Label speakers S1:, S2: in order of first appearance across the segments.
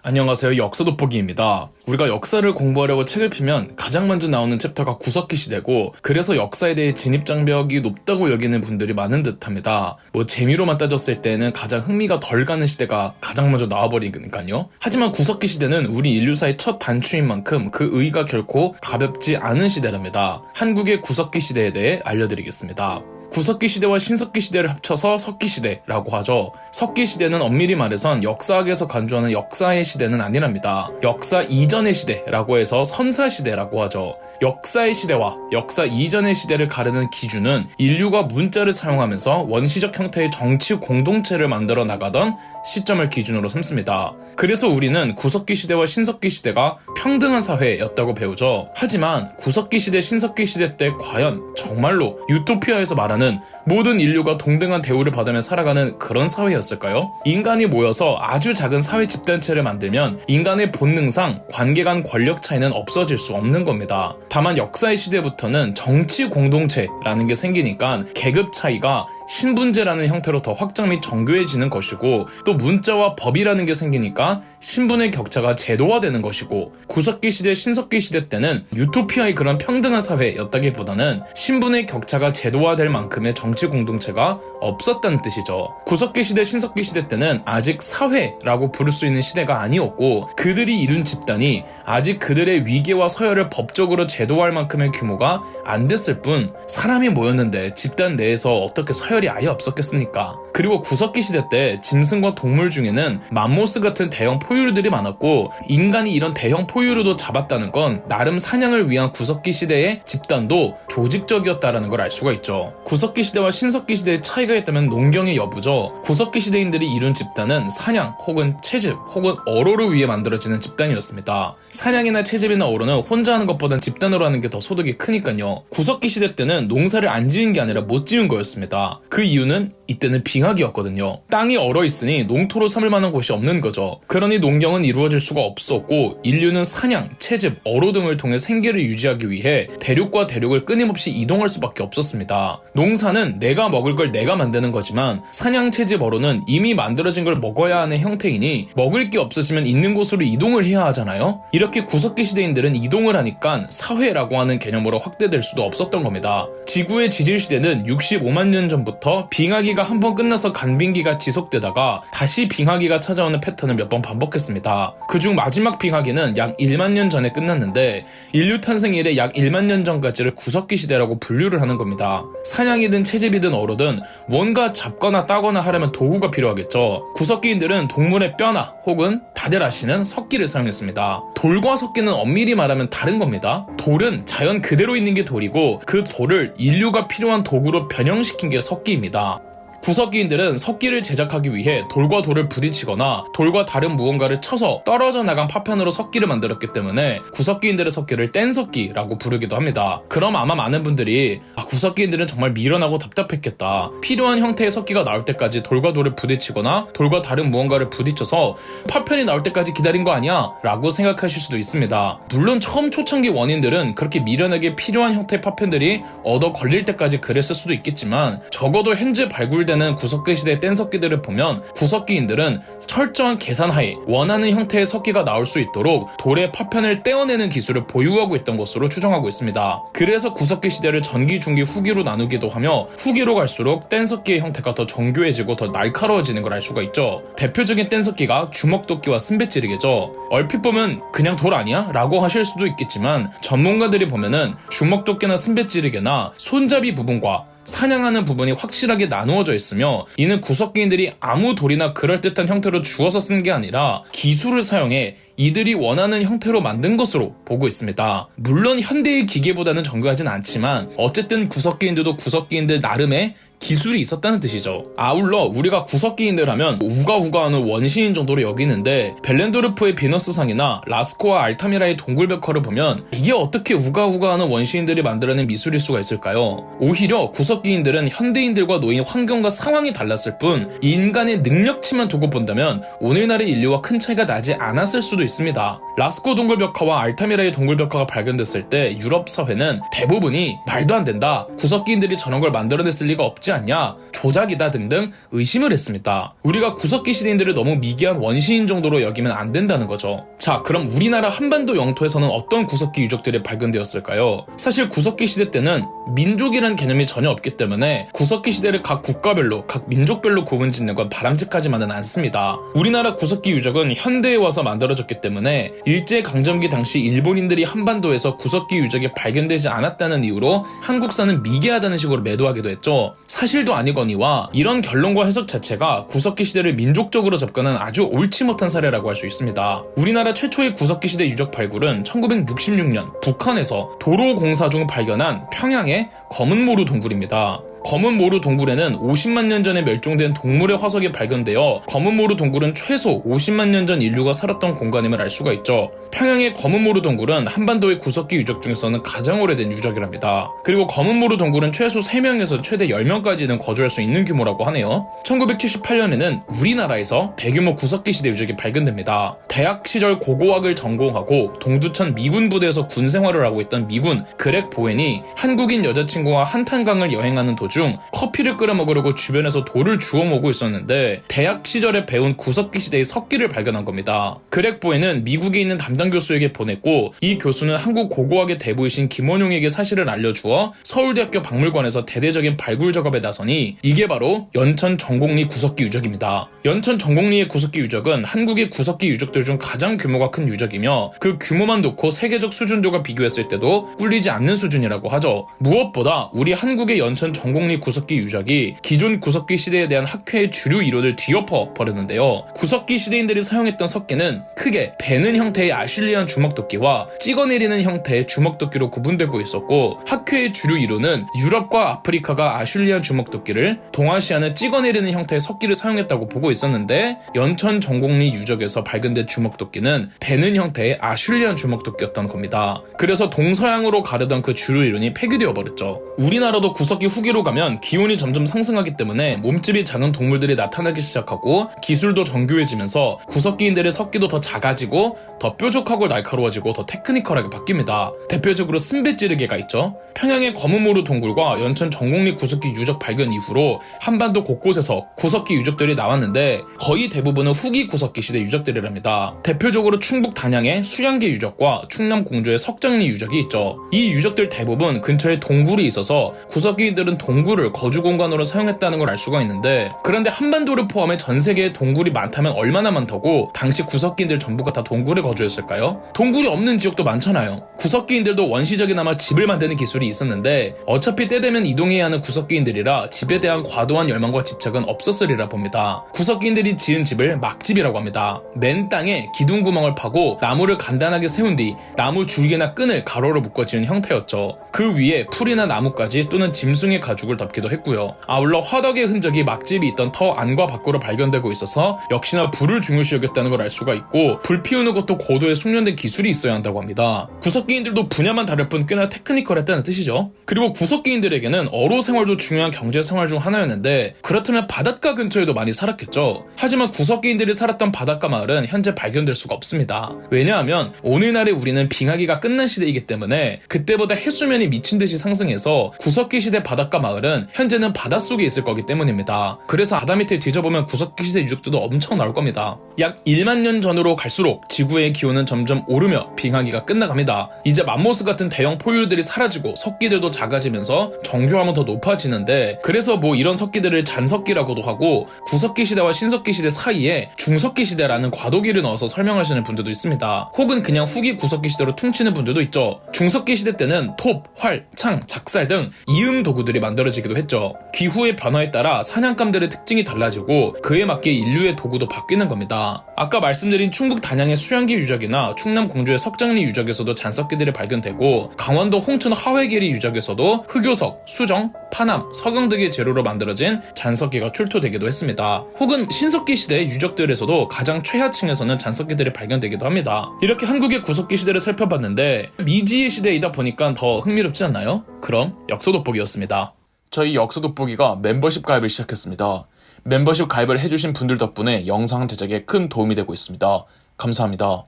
S1: 안녕하세요. 역사 돋보기입니다. 우리가 역사를 공부하려고 책을 펴면 가장 먼저 나오는 챕터가 구석기 시대고, 그래서 역사에 대해 진입장벽이 높다고 여기는 분들이 많은 듯합니다. 재미로만 따졌을 때는 가장 흥미가 덜 가는 시대가 가장 먼저 나와버리니까요. 하지만 구석기 시대는 우리 인류사의 첫 단추인 만큼 그 의의가 결코 가볍지 않은 시대랍니다. 한국의 구석기 시대에 대해 알려드리겠습니다. 구석기 시대와 신석기 시대를 합쳐서 석기 시대라고 하죠. 석기 시대는 엄밀히 말해선 역사학에서 간주하는 역사의 시대는 아니랍니다. 역사 이전의 시대라고 해서 선사 시대라고 하죠. 역사의 시대와 역사 이전의 시대를 가르는 기준은 인류가 문자를 사용하면서 원시적 형태의 정치 공동체를 만들어 나가던 시점을 기준으로 삼습니다. 그래서 우리는 구석기 시대와 신석기 시대가 평등한 사회였다고 배우죠. 하지만 구석기 시대, 신석기 시대 때 과연 정말로 유토피아에서 말하는 모든 인류가 동등한 대우를 받으며 살아가는 그런 사회였을까요? 인간이 모여서 아주 작은 사회 집단체를 만들면 인간의 본능상 관계 간 권력 차이는 없어질 수 없는 겁니다. 다만 역사의 시대부터는 정치 공동체라는 게 생기니까 계급 차이가 신분제라는 형태로 더 확장 및 정교해지는 것이고, 또 문자와 법이라는 게 생기니까 신분의 격차가 제도화되는 것이고, 구석기 시대, 신석기 시대 때는 유토피아의 그런 평등한 사회였다기보다는 신분의 격차가 제도화될 만큼의 정치 공동체가 없었다는 뜻이죠. 구석기 시대, 신석기 시대 때는 아직 사회라고 부를 수 있는 시대가 아니었고, 그들이 이룬 집단이 아직 그들의 위계와 서열을 법적으로 제도화할 만큼의 규모가 안 됐을 뿐, 사람이 모였는데 집단 내에서 어떻게 서열이 아예 없었겠습니까? 그리고 구석기 시대 때 짐승과 동물 중에는 맘모스 같은 대형 포유류들이 많았고, 인간이 이런 대형 포유류도 잡았다는 건 나름 사냥을 위한 구석기 시대의 집단도 조직적이었다는 걸 알 수가 있죠. 구석기 시대와 신석기 시대의 차이가 있다면 농경의 여부죠. 구석기 시대인들이 이룬 집단은 사냥 혹은 채집 혹은 어로를 위해 만들어지는 집단이었습니다. 사냥이나 채집이나 어로는 혼자 하는 것보단 집단으로 하는 게 더 소득이 크니까요. 구석기 시대 때는 농사를 안 지은 게 아니라 못 지은 거였습니다. 그 이유는 이때는 빙하기였거든요. 땅이 얼어있으니 농토로 삼을 만한 곳이 없는 거죠. 그러니 농경은 이루어질 수가 없었고, 인류는 사냥, 채집, 어로 등을 통해 생계를 유지하기 위해 대륙과 대륙을 끊임없이 이동할 수밖에 없었습니다. 농사는 내가 먹을 걸 내가 만드는 거지만, 사냥, 채집, 어로는 이미 만들어진 걸 먹어야 하는 형태이니 먹을 게 없어지면 있는 곳으로 이동을 해야 하잖아요. 이렇게 구석기 시대인들은 이동을 하니까 사회라고 하는 개념으로 확대될 수도 없었던 겁니다. 지구의 지질 시대는 65만 년 전부터 빙하기가 한 번 끝나서 간빙기가 지속되다가 다시 빙하기가 찾아오는 패턴을 몇 번 반복했습니다. 그중 마지막 빙하기는 약 1만 년 전에 끝났는데, 인류 탄생 이래 약 1만 년 전까지를 구석기 시대라고 분류를 하는 겁니다. 사냥이든 채집이든 어로든 뭔가 잡거나 따거나 하려면 도구가 필요하겠죠. 구석기인들은 동물의 뼈나 혹은 다들 아시는 석기를 사용했습니다. 돌과 석기는 엄밀히 말하면 다른 겁니다. 돌은 자연 그대로 있는 게 돌이고, 그 돌을 인류가 필요한 도구로 변형시킨 게 석기입니다. 구석기인들은 석기를 제작하기 위해 돌과 돌을 부딪히거나 돌과 다른 무언가를 쳐서 떨어져 나간 파편으로 석기를 만들었기 때문에 구석기인들의 석기를 뗀석기라고 부르기도 합니다. 그럼 아마 많은 분들이 구석기인들은 정말 미련하고 답답했겠다. 필요한 형태의 석기가 나올 때까지 돌과 돌을 부딪히거나 돌과 다른 무언가를 부딪혀서 파편이 나올 때까지 기다린 거 아니야? 라고 생각하실 수도 있습니다. 물론 처음 초창기 원인들은 그렇게 미련하게 필요한 형태의 파편들이 얻어 걸릴 때까지 그랬을 수도 있겠지만, 적어도 현재 발굴되는 구석기 시대의 뗀석기들을 보면 구석기인들은 철저한 계산하에 원하는 형태의 석기가 나올 수 있도록 돌의 파편을 떼어내는 기술을 보유하고 있던 것으로 추정하고 있습니다. 그래서 구석기 시대를 전기, 중기, 후기로 나누기도 하며, 후기로 갈수록 뗀석기의 형태가 더 정교해지고 더 날카로워지는 걸 알 수가 있죠. 대표적인 뗀석기가 주먹도끼와 쓴배찌르기죠. 얼핏 보면 그냥 돌 아니야? 라고 하실 수도 있겠지만, 전문가들이 보면은 주먹도끼나 쓴배찌르기나 손잡이 부분과 사냥하는 부분이 확실하게 나누어져 있으며, 이는 구석기인들이 아무 돌이나 그럴듯한 형태로 주워서 쓴 게 아니라 기술을 사용해 이들이 원하는 형태로 만든 것으로 보고 있습니다. 물론 현대의 기계보다는 정교하진 않지만 어쨌든 구석기인들도 구석기인들 나름의 기술이 있었다는 뜻이죠. 아울러 우리가 구석기인들 하면 우가우가하는 원시인 정도로 여기는데, 벨렌도르프의 비너스상이나 라스코와 알타미라의 동굴벽화를 보면 이게 어떻게 우가우가하는 원시인들이 만들어낸 미술일 수가 있을까요? 오히려 구석기인들은 현대인들과 놓인 환경과 상황이 달랐을 뿐, 인간의 능력치만 두고 본다면 오늘날의 인류와 큰 차이가 나지 않았을 수도 있습니다. 라스코 동굴벽화와 알타미라의 동굴벽화가 발견됐을 때 유럽 사회는 대부분이 말도 안 된다, 구석기인들이 저런 걸 만들어냈을 리가 없지 않냐, 조작이다 등등 의심을 했습니다. 우리가 구석기 시대인들을 너무 미개한 원시인 정도로 여기면 안 된다는 거죠. 자, 그럼 우리나라 한반도 영토에서는 어떤 구석기 유적들이 발견되었을까요? 사실 구석기 시대 때는 민족이라는 개념이 전혀 없기 때문에 구석기 시대를 각 국가별로, 각 민족별로 구분짓는 건 바람직하지만은 않습니다. 우리나라 구석기 유적은 현대에 와서 만들어졌기 때문에 일제강점기 당시 일본인들이 한반도에서 구석기 유적이 발견되지 않았다는 이유로 한국사는 미개하다는 식으로 매도하기도 했죠. 사실도 아니거니와 이런 결론과 해석 자체가 구석기 시대를 민족적으로 접근한 아주 옳지 못한 사례라고 할 수 있습니다. 우리나라 최초의 구석기 시대 유적 발굴은 1966년 북한에서 도로 공사 중 발견한 평양의 검은모루 동굴입니다. 검은모루 동굴에는 50만 년 전에 멸종된 동물의 화석이 발견되어 검은모루 동굴은 최소 50만 년 전 인류가 살았던 공간임을 알 수가 있죠. 평양의 검은모루 동굴은 한반도의 구석기 유적 중에서는 가장 오래된 유적이랍니다. 그리고 검은모루 동굴은 최소 3명에서 최대 10명까지는 거주할 수 있는 규모라고 하네요. 1978년에는 우리나라에서 대규모 구석기 시대 유적이 발견됩니다. 대학 시절 고고학을 전공하고 동두천 미군 부대에서 군 생활을 하고 있던 미군 그렉 보웬이 한국인 여자친구와 한탄강을 여행하는 도중 커피를 끓여 먹으려고 주변에서 돌을 주워 모으고 있었는데 대학 시절에 배운 구석기 시대의 석기를 발견한 겁니다. 그렉 보웬은 미국에 있는 담당 교수에게 보냈고 이 교수는 한국 고고학의 대부이신 김원용에게 사실을 알려주어 서울대학교 박물관에서 대대적인 발굴 작업에 나서니 이게 바로 연천 전곡리 구석기 유적입니다. 연천 전곡리의 구석기 유적은 한국의 구석기 유적들 중 가장 규모가 큰 유적이며 그 규모만 놓고 세계적 수준도가 비교했을 때도 꿀리지 않는 수준이라고 하죠. 무엇보다 우리 한국의 연천 전곡리 구석기 유적이 기존 구석기 시대에 대한 학회의 주류 이론을 뒤엎어 버렸는데요. 구석기 시대인들이 사용했던 석기는 크게 배는 형태의 아슐리안 주먹도끼와 찍어내리는 형태의 주먹도끼로 구분되고 있었고 학회의 주류 이론은 유럽과 아프리카가 아슐리안 주먹도끼를, 동아시아는 찍어내리는 형태의 석기를 사용했다고 보고 있었는데 연천 전곡리 유적에서 발견된 주먹도끼는 배는 형태의 아슐리안 주먹도끼였던 겁니다. 그래서 동서양으로 가르던 그 주류 이론이 폐기되어 버렸죠. 우리나라도 구석기 후기로 가면 기온이 점점 상승하기 때문에 몸집이 작은 동물들이 나타나기 시작하고 기술도 정교해지면서 구석기인들의 석기도 더 작아지고 더 뾰족하고 날카로워지고 더 테크니컬하게 바뀝니다. 대표적으로 쓴배찌르개가 있죠. 평양의 검은모루 동굴과 연천 전곡리 구석기 유적 발견 이후로 한반도 곳곳에서 구석기 유적들이 나왔는데 거의 대부분은 후기 구석기 시대 유적들이랍니다. 대표적으로 충북 단양의 수양계 유적과 충남 공주의 석장리 유적이 있죠. 이 유적들 대부분 근처에 동굴이 있어서 구석기인들은 동굴을 거주 공간으로 사용했다는 걸 알 수가 있는데 그런데 한반도를 포함해 전 세계에 동굴이 많다면 얼마나 많다고 당시 구석기인들 전부가 다 동굴에 거주했을까요? 동굴이 없는 지역도 많잖아요. 구석기인들도 원시적이나마 집을 만드는 기술이 있었는데 어차피 때 되면 이동해야 하는 구석기인들이라 집에 대한 과도한 열망과 집착은 없었으리라 봅니다. 구석기인들이 지은 집을 막집이라고 합니다. 맨 땅에 기둥구멍을 파고 나무를 간단하게 세운 뒤 나무 줄기나 끈을 가로로 묶어 지은 형태였죠. 그 위에 풀이나 나뭇가지 또는 짐승의 가죽을 덮기도 했고요. 아울러 화덕의 흔적이 막집이 있던 터 안과 밖으로 발견되고 있어서 역시나 불을 중요시 여겼다는 걸 알 수가 있고 불 피우는 것도 고도의 숙련된 기술이 있어야 한다고 합니다. 구석기인들도 분야만 다를 뿐 꽤나 테크니컬했다는 뜻이죠. 그리고 구석기인들에게는 어로 생활도 중요한 경제 생활 중 하나였는데 그렇다면 바닷가 근처에도 많이 살았겠죠. 하지만 구석기인들이 살았던 바닷가 마을은 현재 발견될 수가 없습니다. 왜냐하면 오늘날의 우리는 빙하기가 끝난 시대이기 때문에 그때보다 해수면이 미친 듯이 상승해서 구석기 시대 바닷가 마을은 현재는 바닷속에 있을 거기 때문입니다. 그래서 바다 밑을 뒤져보면 구석기 시대 유적들도 엄청 나올 겁니다. 약 1만 년 전으로 갈수록 지구의 기온은 점점 오르며 빙하기가 끝나갑니다. 이제 맘모스 같은 대형 포유류들이 사라지고 석기들도 작아지면서 정교함은 더 높아지는데 그래서 뭐 이런 석기들을 잔석기라고도 하고 구석기 시대와 신석기 시대 사이에 중석기 시대라는 과도기를 넣어서 설명하시는 분들도 있습니다. 혹은 그냥 후기 구석기 시대로 퉁치는 분들도 있죠. 중석기 시대 때는 톱, 활, 창, 작살 등 이음 도구들이 만들어지기도 했죠. 기후의 변화에 따라 사냥감들의 특징이 달라지고 그에 맞게 인류의 도구도 바뀌는 겁니다. 아까 말씀드린 충북 단양의 수양기 유적이나 충남 공주의 석장리 유적에서도 잔석기들이 발견되고 강원도 홍천 하회계리 유적에서도 흑요석, 수정, 파남, 석영 등의 재료로 만들어진 잔석기가 출토되기도 했습니다. 혹은 신석기 시대 유적들에서도 가장 최하층에서는 잔석기들이 발견되기도 합니다. 이렇게 한국의 구석기 시대를 살펴봤는데 미지의 시대이다 보니까 더 흥미롭지 않나요? 그럼 역사 돋보기였습니다. 저희 역사 돋보기가 멤버십 가입을 시작했습니다. 멤버십 가입을 해주신 분들 덕분에 영상 제작에 큰 도움이 되고 있습니다. 감사합니다.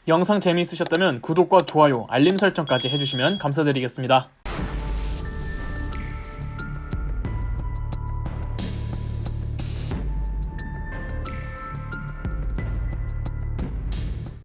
S2: 영상 재미있으셨다면 구독과 좋아요, 알림 설정까지 해주시면 감사드리겠습니다.